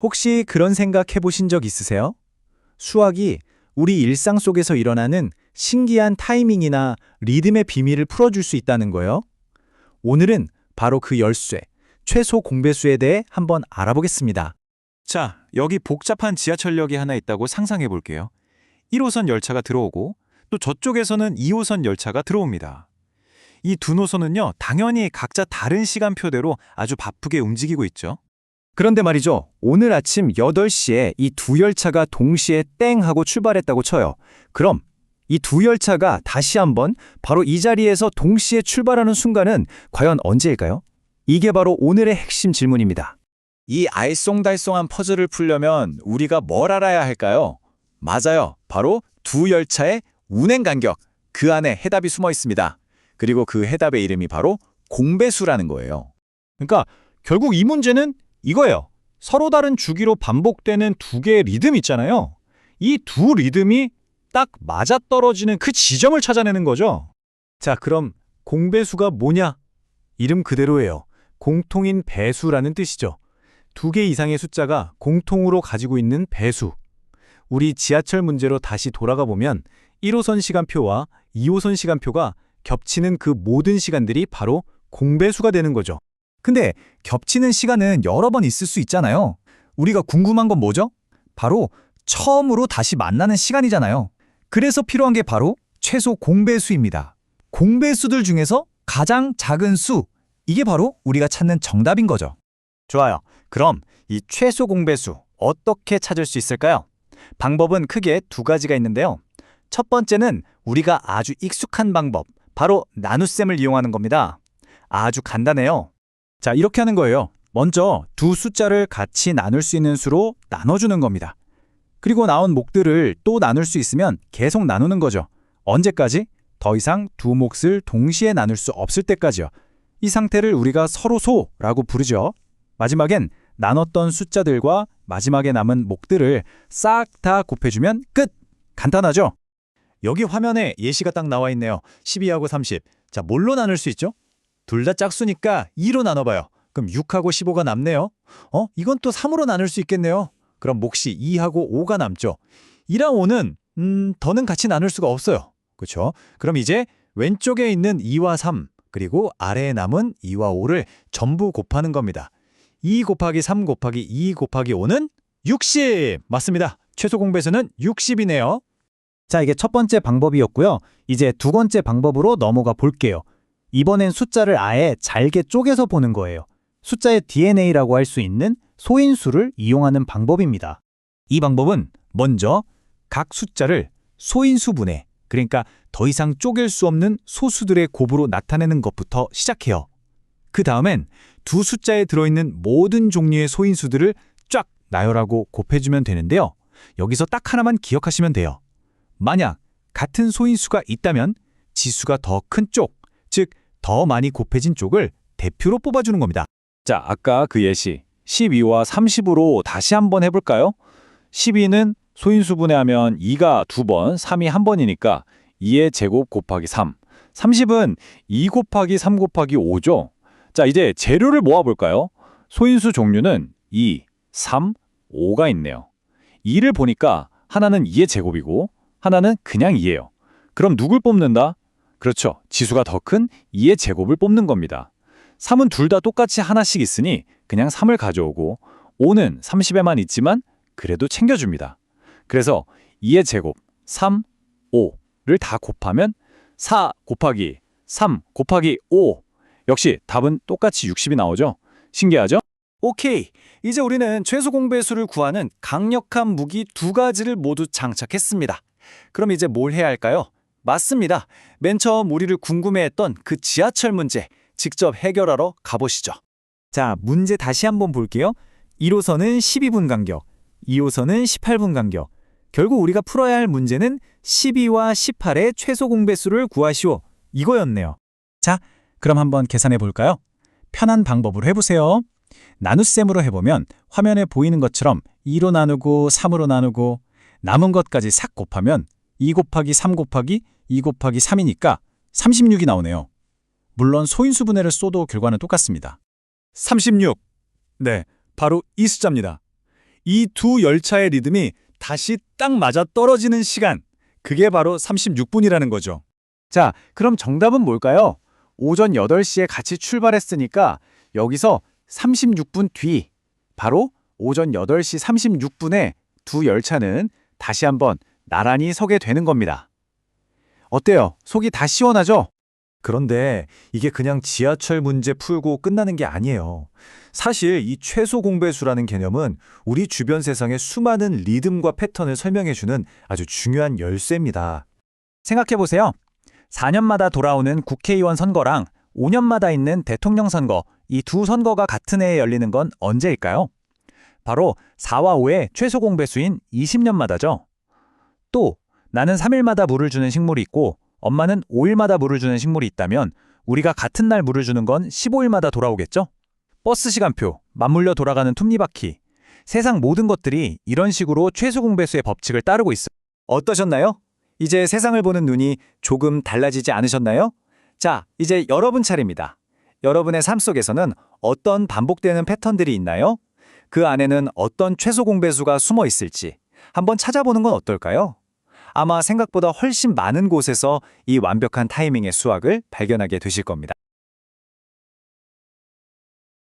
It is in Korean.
혹시 그런 생각 해보신 적 있으세요? 수학이 우리 일상 속에서 일어나는 신기한 타이밍이나 리듬의 비밀을 풀어줄 수 있다는 거예요. 오늘은 바로 그 열쇠, 최소 공배수에 대해 한번 알아보겠습니다. 자, 여기 복잡한 지하철역이 하나 있다고 상상해 볼게요. 1호선 열차가 들어오고 또 저쪽에서는 2호선 열차가 들어옵니다. 이 두 노선은요, 당연히 각자 다른 시간표대로 아주 바쁘게 움직이고 있죠. 그런데 말이죠. 오늘 아침 8시에 이 두 열차가 동시에 땡 하고 출발했다고 쳐요. 그럼 이 두 열차가 다시 한번 바로 이 자리에서 동시에 출발하는 순간은 과연 언제일까요? 이게 바로 오늘의 핵심 질문입니다. 이 알쏭달쏭한 퍼즐을 풀려면 우리가 뭘 알아야 할까요? 맞아요. 바로 두 열차의 운행 간격, 그 안에 해답이 숨어 있습니다. 그리고 그 해답의 이름이 바로 공배수라는 거예요. 그러니까 결국 이 문제는 이거예요. 서로 다른 주기로 반복되는 두 개의 리듬 있잖아요. 이 두 리듬이 딱 맞아떨어지는 그 지점을 찾아내는 거죠. 자, 그럼 공배수가 뭐냐? 이름 그대로예요. 공통인 배수라는 뜻이죠. 두 개 이상의 숫자가 공통으로 가지고 있는 배수. 우리 지하철 문제로 다시 돌아가 보면 1호선 시간표와 2호선 시간표가 겹치는 그 모든 시간들이 바로 공배수가 되는 거죠. 근데 겹치는 시간은 여러 번 있을 수 있잖아요. 우리가 궁금한 건 뭐죠? 바로 처음으로 다시 만나는 시간이잖아요. 그래서 필요한 게 바로 최소 공배수입니다. 공배수들 중에서 가장 작은 수, 이게 바로 우리가 찾는 정답인 거죠. 좋아요. 그럼 이 최소 공배수 어떻게 찾을 수 있을까요? 방법은 크게 두 가지가 있는데요. 첫 번째는 우리가 아주 익숙한 방법, 바로 나눗셈을 이용하는 겁니다. 아주 간단해요. 자, 이렇게 하는 거예요. 먼저 두 숫자를 같이 나눌 수 있는 수로 나눠주는 겁니다. 그리고 나온 몫들을 또 나눌 수 있으면 계속 나누는 거죠. 언제까지? 더 이상 두 몫을 동시에 나눌 수 없을 때까지요. 이 상태를 우리가 서로소라고 부르죠. 마지막엔 나눴던 숫자들과 마지막에 남은 몫들을 싹 다 곱해주면 끝! 간단하죠? 여기 화면에 예시가 딱 나와 있네요. 12하고 30. 자, 뭘로 나눌 수 있죠? 둘 다 짝수니까 2로 나눠봐요. 그럼 6하고 15가 남네요. 이건 또 3으로 나눌 수 있겠네요. 그럼 몫이 2하고 5가 남죠. 2랑 5는 더는 같이 나눌 수가 없어요. 그렇죠? 그럼 이제 왼쪽에 있는 2와 3, 그리고 아래에 남은 2와 5를 전부 곱하는 겁니다. 2 곱하기 3 곱하기 2 곱하기 5는 60! 맞습니다. 최소 공배수는 60이네요. 자, 이게 첫 번째 방법이었고요. 이제 두 번째 방법으로 넘어가 볼게요. 이번엔 숫자를 아예 잘게 쪼개서 보는 거예요. 숫자의 DNA라고 할 수 있는 소인수를 이용하는 방법입니다. 이 방법은 먼저 각 숫자를 소인수분해, 그러니까 더 이상 쪼갤 수 없는 소수들의 곱으로 나타내는 것부터 시작해요. 그 다음엔 두 숫자에 들어있는 모든 종류의 소인수들을 쫙 나열하고 곱해주면 되는데요. 여기서 딱 하나만 기억하시면 돼요. 만약 같은 소인수가 있다면 지수가 더 큰 쪽, 즉 더 많이 곱해진 쪽을 대표로 뽑아주는 겁니다. 자, 아까 그 예시 12와 30으로 다시 한번 해볼까요? 12는 소인수분해하면 2가 2번, 3이 1번이니까 2의 제곱 곱하기 3. 30은 2 곱하기 3 곱하기 5죠. 자, 이제 재료를 모아볼까요? 소인수 종류는 2, 3, 5가 있네요. 2를 보니까 하나는 2의 제곱이고 하나는 그냥 2예요. 그럼 누굴 뽑는다? 그렇죠. 지수가 더 큰 2의 제곱을 뽑는 겁니다. 3은 둘 다 똑같이 하나씩 있으니 그냥 3을 가져오고 5는 30에만 있지만 그래도 챙겨줍니다. 그래서 2의 제곱, 3, 5를 다 곱하면 4 곱하기 3 곱하기 5. 역시 답은 똑같이 60이 나오죠? 신기하죠? 오케이. 이제 우리는 최소 공배수를 구하는 강력한 무기 두 가지를 모두 장착했습니다. 그럼 이제 뭘 해야 할까요? 맞습니다. 맨 처음 우리를 궁금해했던 그 지하철 문제 직접 해결하러 가보시죠. 자, 문제 다시 한번 볼게요. 1호선은 12분 간격, 2호선은 18분 간격. 결국 우리가 풀어야 할 문제는 12와 18의 최소 공배수를 구하시오. 이거였네요. 자, 그럼 한번 계산해 볼까요? 편한 방법으로 해보세요. 나눗셈으로 해보면 화면에 보이는 것처럼 2로 나누고 3으로 나누고 남은 것까지 싹 곱하면 2 곱하기 3 곱하기 2 곱하기 3이니까 36이 나오네요. 물론 소인수 분해를 써도 결과는 똑같습니다. 36. 네, 바로 이 숫자입니다. 이 두 열차의 리듬이 다시 딱 맞아 떨어지는 시간, 그게 바로 36분이라는 거죠. 자, 그럼 정답은 뭘까요? 오전 8시에 같이 출발했으니까 여기서 36분 뒤, 바로 오전 8시 36분에 두 열차는 다시 한번 나란히 서게 되는 겁니다. 어때요? 속이 다 시원하죠? 그런데 이게 그냥 지하철 문제 풀고 끝나는 게 아니에요. 사실 이 최소 공배수라는 개념은 우리 주변 세상의 수많은 리듬과 패턴을 설명해주는 아주 중요한 열쇠입니다. 생각해보세요. 4년마다 돌아오는 국회의원 선거랑 5년마다 있는 대통령 선거, 이 두 선거가 같은 해에 열리는 건 언제일까요? 바로 4와 5의 최소 공배수인 20년마다죠. 또 나는 3일마다 물을 주는 식물이 있고 엄마는 5일마다 물을 주는 식물이 있다면 우리가 같은 날 물을 주는 건 15일마다 돌아오겠죠? 버스 시간표, 맞물려 돌아가는 톱니바퀴, 세상 모든 것들이 이런 식으로 최소 공배수의 법칙을 따르고 있어요. 어떠셨나요? 이제 세상을 보는 눈이 조금 달라지지 않으셨나요? 자, 이제 여러분 차례입니다. 여러분의 삶 속에서는 어떤 반복되는 패턴들이 있나요? 그 안에는 어떤 최소 공배수가 숨어 있을지 한번 찾아보는 건 어떨까요? 아마 생각보다 훨씬 많은 곳에서 이 완벽한 타이밍의 수학을 발견하게 되실 겁니다.